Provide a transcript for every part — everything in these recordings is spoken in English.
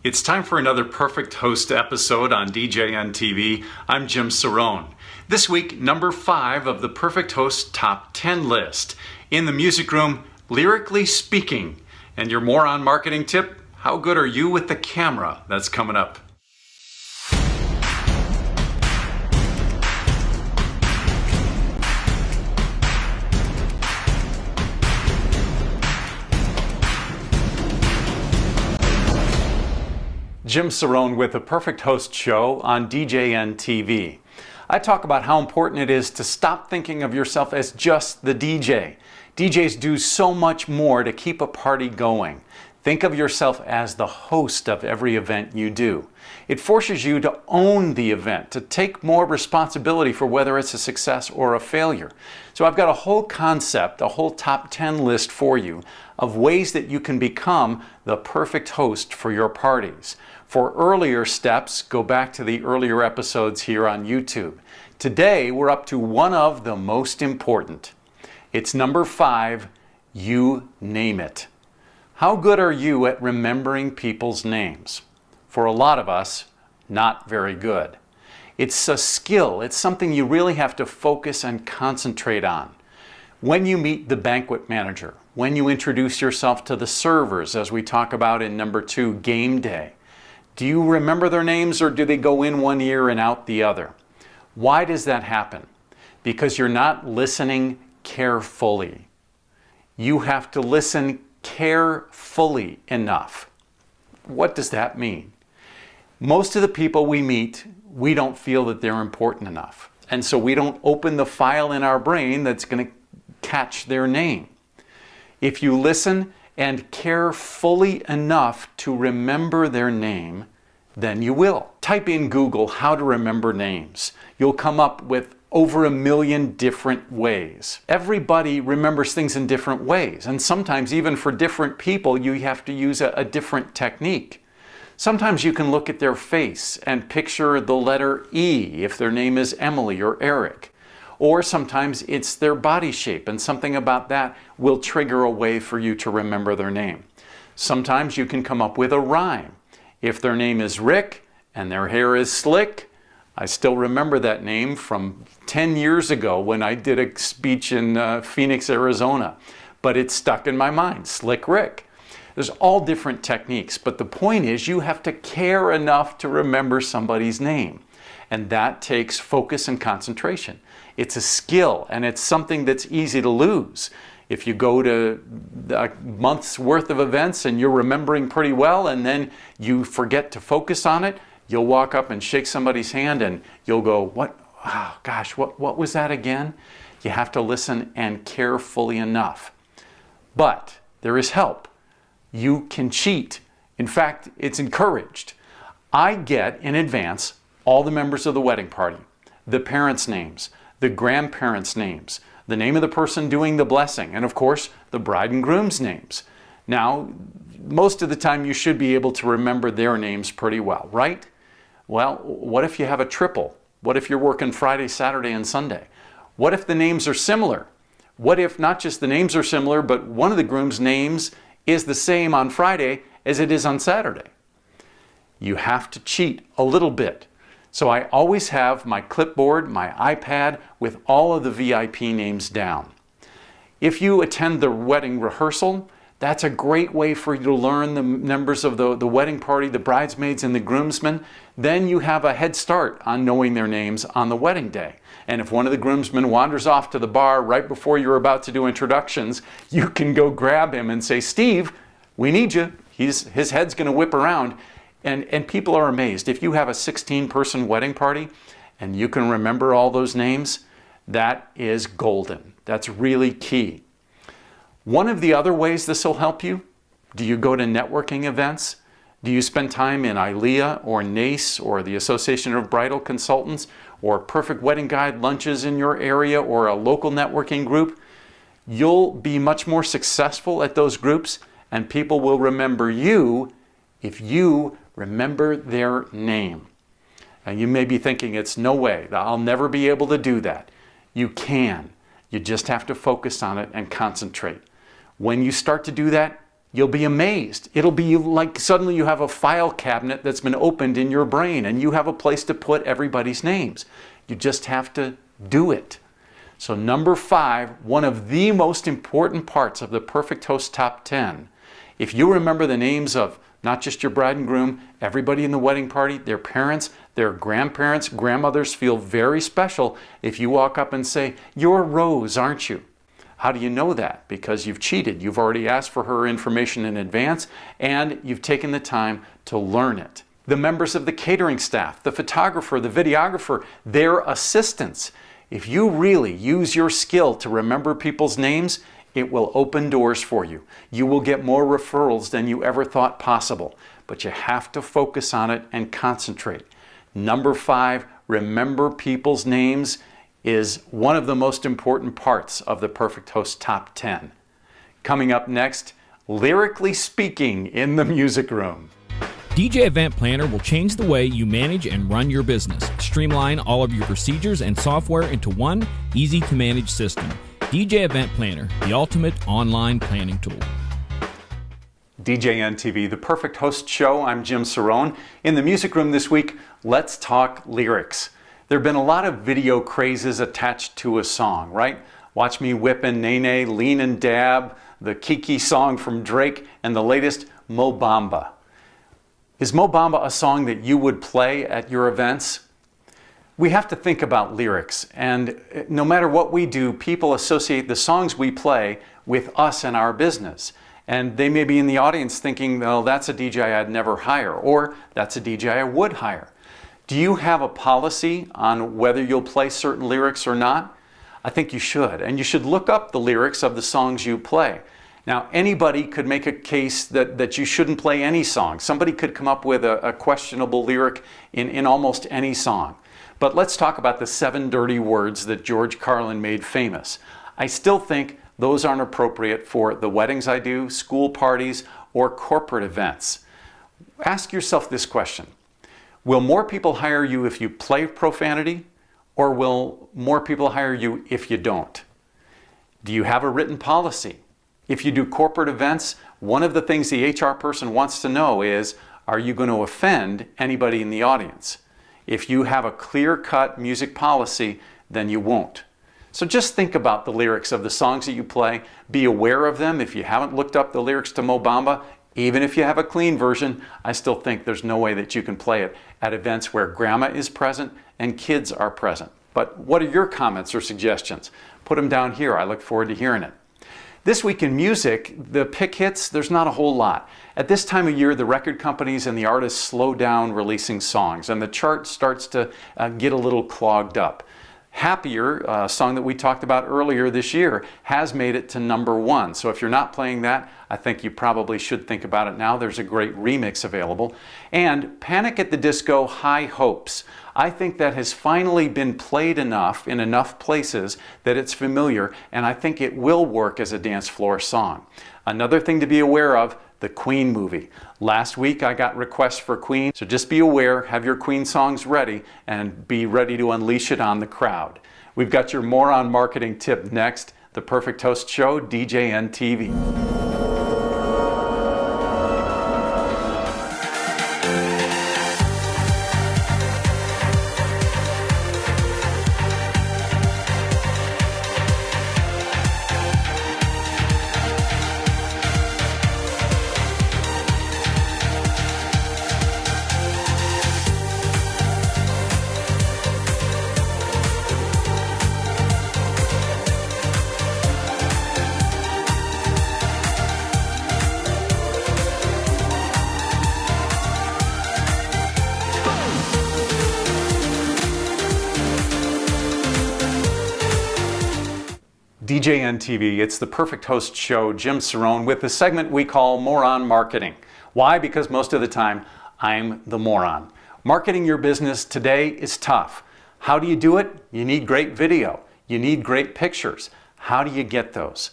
It's time for another Perfect Host episode on DJNTV. I'm Jim Cerone. This week, number 5 of the Perfect Host Top 10 list. In the music room, lyrically speaking. And your moron marketing tip, how good are you with the camera? That's coming up. Jim Cerone with the Perfect Host Show on DJNTV. I talk about how important it is to stop thinking of yourself as just the DJ. DJs do so much more to keep a party going. Think of yourself as the host of every event you do. It forces you to own the event, to take more responsibility for whether it's a success or a failure. So I've got a whole concept, a whole top 10 list for you of ways that you can become the perfect host for your parties. For earlier steps, go back to the earlier episodes here on YouTube. Today, we're up to one of the most important. It's number 5, you name it. How good are you at remembering people's names? For a lot of us, not very good. It's a skill. It's something you really have to focus and concentrate on. When you meet the banquet manager, when you introduce yourself to the servers, as we talk about in number 2, game day, do you remember their names or do they go in one ear and out the other? Why does that happen? Because you're not listening carefully. You have to listen carefully enough. What does that mean? Most of the people we meet, we don't feel that they're important enough. And so we don't open the file in our brain that's going to catch their name. If you listen and care fully enough to remember their name, then you will. Type in Google how to remember names. You'll come up with over 1 million different ways. Everybody remembers things in different ways, and sometimes even for different people you have to use a different technique. Sometimes you can look at their face and picture the letter E if their name is Emily or Eric. Or sometimes it's their body shape, and something about that will trigger a way for you to remember their name. Sometimes you can come up with a rhyme. If their name is Rick and their hair is slick, I still remember that name from 10 years ago when I did a speech in Phoenix, Arizona. But it's stuck in my mind, Slick Rick. There's all different techniques, but the point is you have to care enough to remember somebody's name. And that takes focus and concentration. It's a skill, and it's something that's easy to lose. If you go to a month's worth of events and you're remembering pretty well and then you forget to focus on it, you'll walk up and shake somebody's hand and you'll go, what was that again? You have to listen and care fully enough. But there is help. You can cheat. In fact, it's encouraged. I get in advance all the members of the wedding party, the parents' names, the grandparents' names, the name of the person doing the blessing, and of course, the bride and groom's names. Now, most of the time you should be able to remember their names pretty well, right? Well, what if you have a triple? What if you're working Friday, Saturday, and Sunday? What if the names are similar? What if not just the names are similar, but one of the groom's names is the same on Friday as it is on Saturday? You have to cheat a little bit. So I always have my clipboard, my iPad with all of the VIP names down. If you attend the wedding rehearsal, that's a great way for you to learn the members of the wedding party, the bridesmaids and the groomsmen. Then you have a head start on knowing their names on the wedding day. And if one of the groomsmen wanders off to the bar right before you're about to do introductions, you can go grab him and say, Steve, we need you. His head's going to whip around. And people are amazed. If you have a 16-person wedding party and you can remember all those names, that is golden. That's really key. One of the other ways this will help you, do you go to networking events? Do you spend time in ILEA or NACE or the Association of Bridal Consultants or Perfect Wedding Guide lunches in your area or a local networking group? You'll be much more successful at those groups, and people will remember you if you remember their name. And you may be thinking, it's no way, I'll never be able to do that. You can. You just have to focus on it and concentrate. When you start to do that, You'll be amazed. It'll be like suddenly you have a file cabinet that's been opened in your brain and you have a place to put everybody's names. You just have to do it. So number 5, one of the most important parts of the Perfect Host Top 10. If you remember the names of not just your bride and groom, everybody in the wedding party, their parents, their grandparents, grandmothers feel very special if you walk up and say, "You're Rose, aren't you?" How do you know that? Because you've cheated. You've already asked for her information in advance and you've taken the time to learn it. The members of the catering staff, the photographer, the videographer, their assistants. If you really use your skill to remember people's names, it will open doors for you. You will get more referrals than you ever thought possible, but you have to focus on it and concentrate. Number 5, remember people's names is one of the most important parts of the Perfect Host Top 10. Coming up next, lyrically speaking in the music room. DJ Event Planner will change the way you manage and run your business. Streamline all of your procedures and software into one easy-to-manage system. DJ Event Planner, the ultimate online planning tool. DJNTV, the Perfect Host Show. I'm Jim Cerone. In the music room this week, let's talk lyrics. There have been a lot of video crazes attached to a song, right? Watch Me Whippin', Nene, Lean and Dab, the Kiki song from Drake, and the latest Mo Bamba. Is Mo Bamba a song that you would play at your events? We have to think about lyrics, and no matter what we do, people associate the songs we play with us and our business. And they may be in the audience thinking, well, that's a DJ I'd never hire, or that's a DJ I would hire. Do you have a policy on whether you'll play certain lyrics or not? I think you should, and you should look up the lyrics of the songs you play. Now, anybody could make a case that you shouldn't play any song. Somebody could come up with a questionable lyric in almost any song. But let's talk about the 7 dirty words that George Carlin made famous. I still think those aren't appropriate for the weddings I do, school parties, or corporate events. Ask yourself this question. Will more people hire you if you play profanity, or will more people hire you if you don't? Do you have a written policy? If you do corporate events, one of the things the HR person wants to know is, are you going to offend anybody in the audience? If you have a clear-cut music policy, then you won't. So just think about the lyrics of the songs that you play. Be aware of them. If you haven't looked up the lyrics to Mo Bamba, even if you have a clean version, I still think there's no way that you can play it at events where grandma is present and kids are present. But what are your comments or suggestions? Put them down here. I look forward to hearing it. This week in music, the pick hits, there's not a whole lot. At this time of year, the record companies and the artists slow down releasing songs, and the chart starts to get a little clogged up. Happier, a song that we talked about earlier this year, has made it to number 1. So if you're not playing that, I think you probably should think about it now. There's a great remix available. And Panic at the Disco, High Hopes. I think that has finally been played enough in enough places that it's familiar, and I think it will work as a dance floor song. Another thing to be aware of, the Queen movie. Last week I got requests for Queen, so just be aware, have your Queen songs ready, and be ready to unleash it on the crowd. We've got your moron marketing tip next, the Perfect Host Show, DJNTV. DJNTV, it's the Perfect Host Show, Jim Cerone, with the segment we call Moron Marketing. Why? Because most of the time, I'm the moron. Marketing your business today is tough. How do you do it? You need great video. You need great pictures. How do you get those?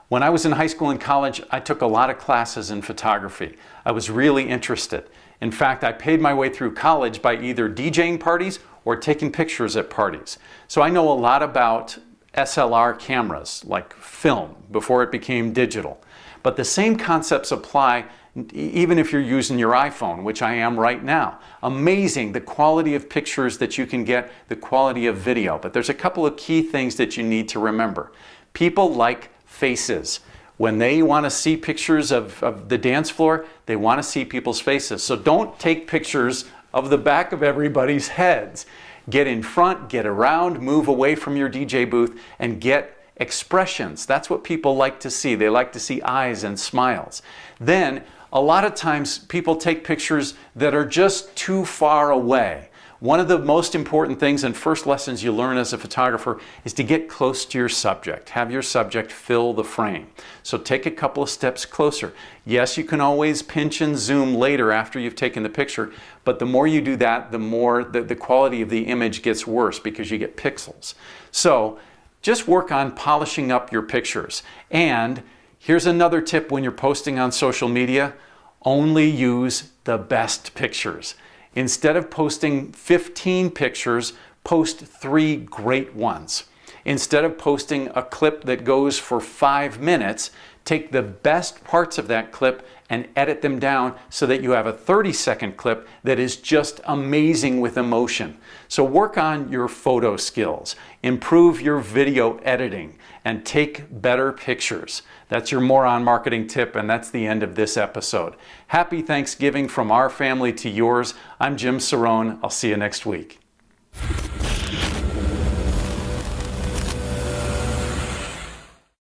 When I was in high school and college, I took a lot of classes in photography. I was really interested. In fact, I paid my way through college by either DJing parties or taking pictures at parties. So I know a lot about SLR cameras, like film, before it became digital. But the same concepts apply even if you're using your iPhone, which I am right now. Amazing the quality of pictures that you can get, the quality of video. But there's a couple of key things that you need to remember. People like faces. When they want to see pictures of the dance floor, they want to see people's faces. So don't take pictures of the back of everybody's heads. Get in front, get around, move away from your DJ booth, and get expressions. That's what people like to see. They like to see eyes and smiles. Then, a lot of times people take pictures that are just too far away. One of the most important things and first lessons you learn as a photographer is to get close to your subject. Have your subject fill the frame. So take a couple of steps closer. Yes, you can always pinch and zoom later after you've taken the picture, but the more you do that, the more the quality of the image gets worse because you get pixels. So just work on polishing up your pictures. And here's another tip when you're posting on social media: only use the best pictures. Instead of posting 15 pictures, post 3 great ones. Instead of posting a clip that goes for 5 minutes, take the best parts of that clip and edit them down so that you have a 30-second clip that is just amazing with emotion. So work on your photo skills, improve your video editing, and take better pictures. That's your Moron Marketing tip, and that's the end of this episode. Happy Thanksgiving from our family to yours. I'm Jim Cerone. I'll see you next week.